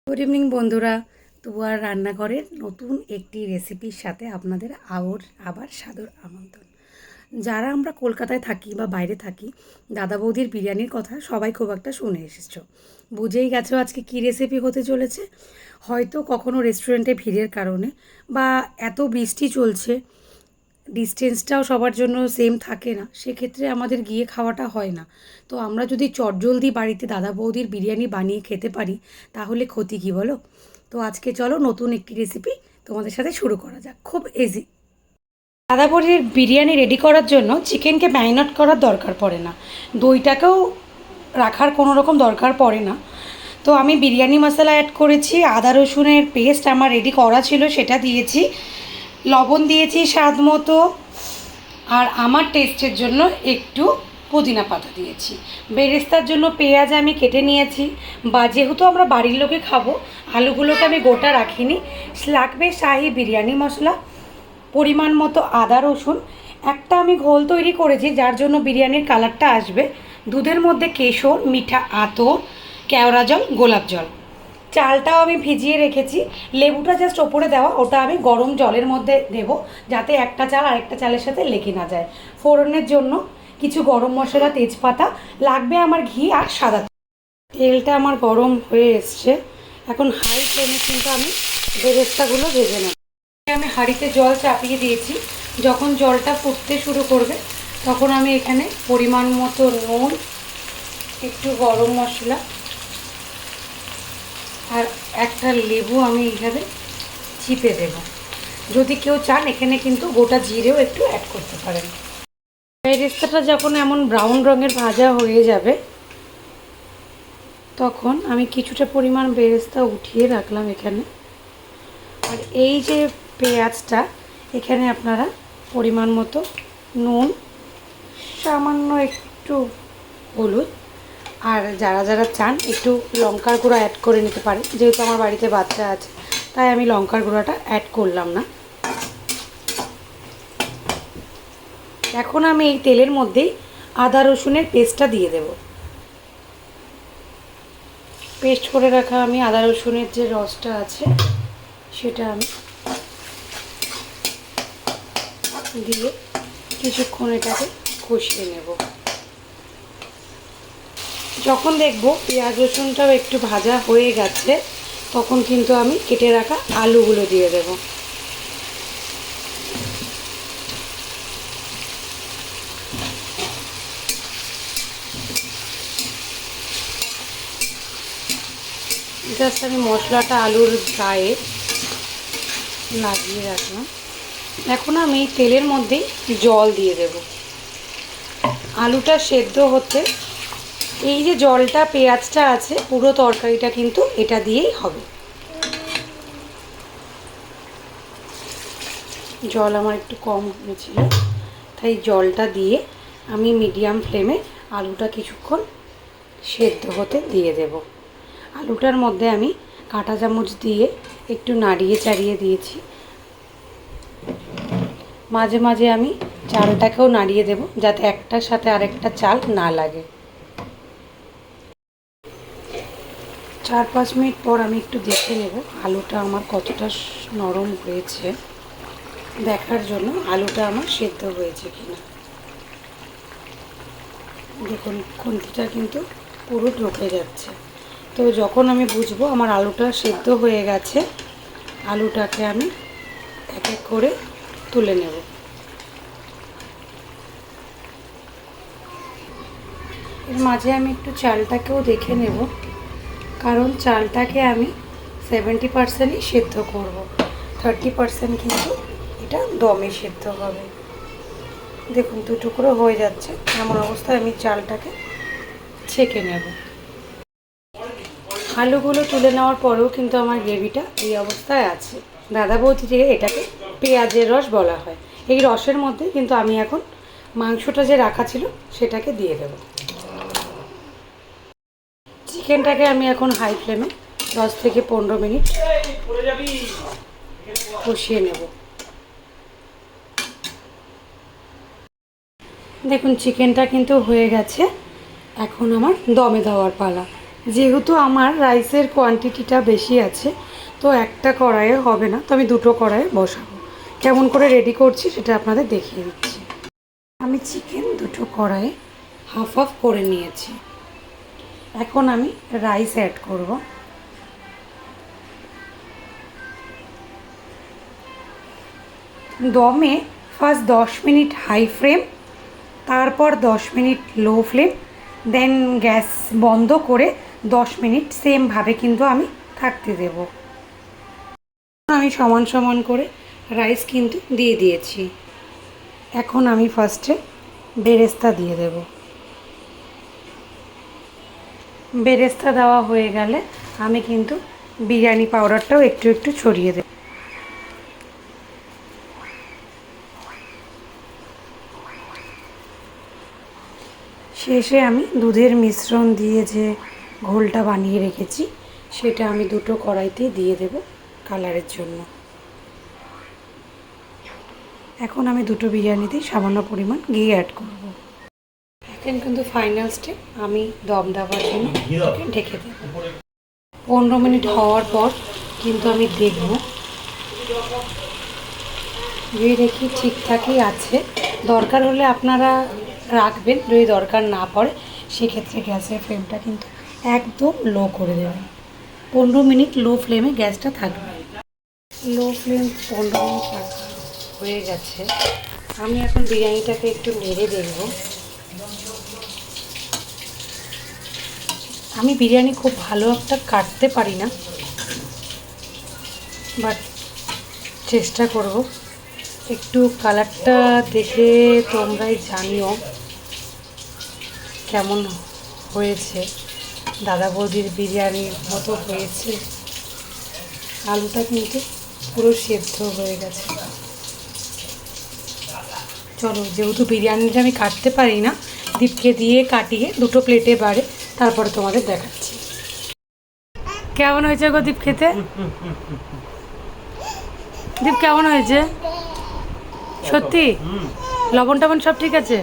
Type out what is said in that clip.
Good evening বন্ধুরা। দুয়ার রান্নাঘরের নতুন একটি রেসিপির সাথে আপনাদের আবার সাদর আমন্ত্রণ। যারা আমরা কলকাতায় থাকি বা বাইরে থাকি, দাদা বৌদির বিরিয়ানির কথা সবাই খুব একটা শুনে এসেছো, বুঝেই গেছো আজকে কী রেসিপি হতে চলেছে। হয়তো কখনো রেস্টুরেন্টে ভিড়ের কারণে বা এত বৃষ্টি চলছে, ডিস্টেন্সটাও সবার জন্য সেম থাকে না, সেক্ষেত্রে আমাদের গিয়ে খাওয়াটা হয় না। তো আমরা যদি চটজলদি বাড়িতে দাদা বৌদির বিরিয়ানি বানিয়ে খেতে পারি, তাহলে ক্ষতি কী বলো। তো আজকে চলো নতুন একটি রেসিপি তোমাদের সাথে শুরু করা যাক, খুব ইজি। দাদা বৌদির বিরিয়ানি রেডি করার জন্য চিকেনকে ম্যারিনেট করার দরকার পড়ে না, দইটাকেও রাখার কোনো রকম দরকার পড়ে না। তো আমি বিরিয়ানি মশলা অ্যাড করেছি, আদা রসুনের পেস্ট আমার রেডি করা ছিল সেটা দিয়েছি, লবণ দিয়েছি স্বাদ মতো, আর আমার টেস্টের জন্য একটু পুদিনা পাতা দিয়েছি। বেরেস্তার জন্য পেঁয়াজ আমি কেটে নিয়েছি, বা যেহেতু আমরা বাড়ির লোকে খাবো, আলুগুলোকে আমি গোটা রাখিনি। লাগবে শাহি বিরিয়ানি মশলা, পরিমাণ মতো আদা রসুন, একটা আমি ঘোল তৈরি করেছি যার জন্য বিরিয়ানির কালারটা আসবে। দুধের মধ্যে কেশর, মিঠা আতর, কেওড়া জল, গোলাপ জল। চালটাও আমি ভিজিয়ে রেখেছি, লেবুটা জাস্ট ওপরে দেওয়া, ওটা আমি গরম জলের মধ্যে দেব যাতে একটা চাল আরেকটা চালের সাথে লেগে না যায়। ফোড়নের জন্য কিছু গরম মশলা, তেজপাতা লাগবে, আমার ঘি আর সাদা তেল। তেলটা আমার গরম হয়ে এসছে, এখন হাই ফ্লেমে কিন্তু আমি বেরেস্তাগুলো ভেজে নেব। আমি হাঁড়িতে জল চাপিয়ে দিয়েছি, যখন জলটা ফুটতে শুরু করবে তখন আমি এখানে পরিমাণ মতো নুন, একটু গরম মশলা আর একটা লেবু আমি এইভাবে চিপে দেব। যদি কেউ চান এখানে কিন্তু গোটা জিরেও একটু অ্যাড করতে পারেন। বেরেস্তাটা যখন এমন ব্রাউন রঙের ভাজা হয়ে যাবে তখন আমি কিছুটা পরিমাণ বেরেস্তা উঠিয়ে রাখলাম এখানে। আর এই যে পেঁয়াজটা, এখানে আপনারা পরিমাণ মতো নুন, সামান্য একটু হলুদ, আর যারা যারা চান একটু লঙ্কার গুঁড়ো অ্যাড করে নিতে পারেন। যেহেতু আমার বাড়িতে বাচ্চা আছে তাই আমি লঙ্কার গুঁড়োটা অ্যাড করলাম না। এখন আমি এই তেলের মধ্যেই আদা রসুনের পেস্টটা দিয়ে দেব। পেস্ট করে রাখা আমি আদা রসুনের যে রসটা আছে সেটা আমি দিয়ে কিছুক্ষণ এটাকে কষিয়ে নেব। যখন দেখব পেঁয়াজ রসুনটাও একটু ভাজা হয়ে গেছে তখন কিন্তু আমি কেটে রাখা আলুগুলো দিয়ে দেব। জাস্ট আমি মশলাটা আলুর গায়ে লাগিয়ে রাখলাম। এখন আমি তেলের মধ্যেই জল দিয়ে দেব। আলুটা সেদ্ধ হতে এই যে জলটা, পেঁয়াজটা আছে, পুরো তরকারিটা কিন্তু এটা দিয়েই হবে। জল আমার একটু কম হয়েছিল তাই জলটা দিয়ে আমি মিডিয়াম ফ্লেমে আলুটা কিছুক্ষণ সেদ্ধ হতে দিয়ে দেব। আলুটার মধ্যে আমি কাঁটা চামচ দিয়ে একটু নাড়িয়ে চাড়িয়ে দিয়েছি। মাঝে মাঝে আমি চালটাকেও নাড়িয়ে দেব যাতে একটার সাথে আরেকটা চাল না লাগে। 4-5 মিনিট পর আমি একটু দেখে নেব আলুটা আমার কতটা নরম হয়েছে, দেখার জন্য আলুটা আমার সেদ্ধ হয়েছে কিনা। দেখুন খুন্তিটা কিন্তু পুরো ঢুকে যাচ্ছে। তো যখন আমি বুঝবো আমার আলুটা সেদ্ধ হয়ে গেছে, আলুটাকে আমি এক এক করে তুলে নেব। এর মাঝে আমি একটু চালটাকেও দেখে নেব, কারণ চালটাকে আমি 70%ই সেদ্ধ করব, 30% কিন্তু এটা দমে সেদ্ধ হবে। দেখুন 2 টুকরো হয়ে যাচ্ছে, এমন অবস্থায় আমি চালটাকে ছেঁকে নেব। আলুগুলো তুলে নেওয়ার পরেও কিন্তু আমার গ্রেভিটা এই অবস্থায় আছে। দাদা বৌদি থেকে এটাকে পেঁয়াজের রস বলা হয়। এই রসের মধ্যে কিন্তু আমি এখন মাংসটা যে রাখা ছিল সেটাকে দিয়ে দেব। চিকেনটাকে আমি এখন হাই ফ্লেমে 10 থেকে 15 মিনিট কষিয়ে নেব। দেখুন চিকেনটা কিন্তু হয়ে গেছে, এখন আমার দমে দেওয়ার পালা। যেহেতু আমার রাইসের কোয়ান্টিটিটা বেশি আছে, তো একটা কড়াইয়ে হবে না, তো আমি দুটো কড়াইয়ে বসাবো। কেমন করে রেডি করছি সেটা আপনাদের দেখিয়ে দিচ্ছি। আমি চিকেন দুটো কড়াইয়ে হাফ হাফ করে নিয়েছি। এখন আমি রাইস অ্যাড করব। দমে ফার্স্ট 10 মিনিট হাই ফ্লেম, তারপর 10 মিনিট লো ফ্লেম, দেন গ্যাস বন্ধ করে 10 মিনিট সেমভাবে কিন্তু আমি থাকতে দেব। আমি সমান সমান করে রাইস কিন্তু দিয়ে দিয়েছি। এখন আমি ফার্স্টে বেরেস্তা দিয়ে দেব। বেরেস্তা দেওয়া হয়ে গেলে আমি কিন্তু বিরিয়ানি পাউডারটাও একটু একটু ছড়িয়ে দেব। শেষে আমি দুধের মিশ্রণ দিয়ে যে ঘোলটা বানিয়ে রেখেছি সেটা আমি দুটো কড়াইতে দিয়ে দেব কালারের জন্য। এখন আমি দুটো বিরিয়ানিতেই সামান্য পরিমাণ ঘি অ্যাড করব। এখন কিন্তু ফাইনাল স্টেপ, আমি দম দেওয়ার জন্য ঢেকে দেব। 15 মিনিট হওয়ার পর কিন্তু আমি দেখব, যদি দেখি ঠিকঠাকই আছে, দরকার হলে আপনারা রাখবেন, যদি দরকার না পড়ে সেক্ষেত্রে গ্যাসের ফ্লেমটা কিন্তু একদম লো করে দেবেন। 15 মিনিট লো ফ্লেমে গ্যাসটা থাকবে। লো ফ্লেম 15 মিনিট হয়ে গেছে। আমি এখন বিরিয়ানিটাকে একটু নেড়ে দেখব। আমি বিরিয়ানি খুব ভালো একটা কাটতে পারি না, বাট চেষ্টা করব। একটু কালারটা দেখে তোমরাই জানিও কেমন হয়েছে। দাদা বৌদির বিরিয়ানির মতো হয়েছে। আলুটা কিন্তু পুরো সেদ্ধ হয়ে গেছে। চলো, যেহেতু বিরিয়ানিটা আমি কাটতে পারি না, দীপকে দিয়ে কাটিয়ে দুটো প্লেটে বাড়ে, তারপরে তোমাদের দেখাচ্ছি কেমন হয়েছে গো দীপ খেতে। দীপ কেমন হয়েছে সত্যি? লবণ টবণ সব ঠিক আছে?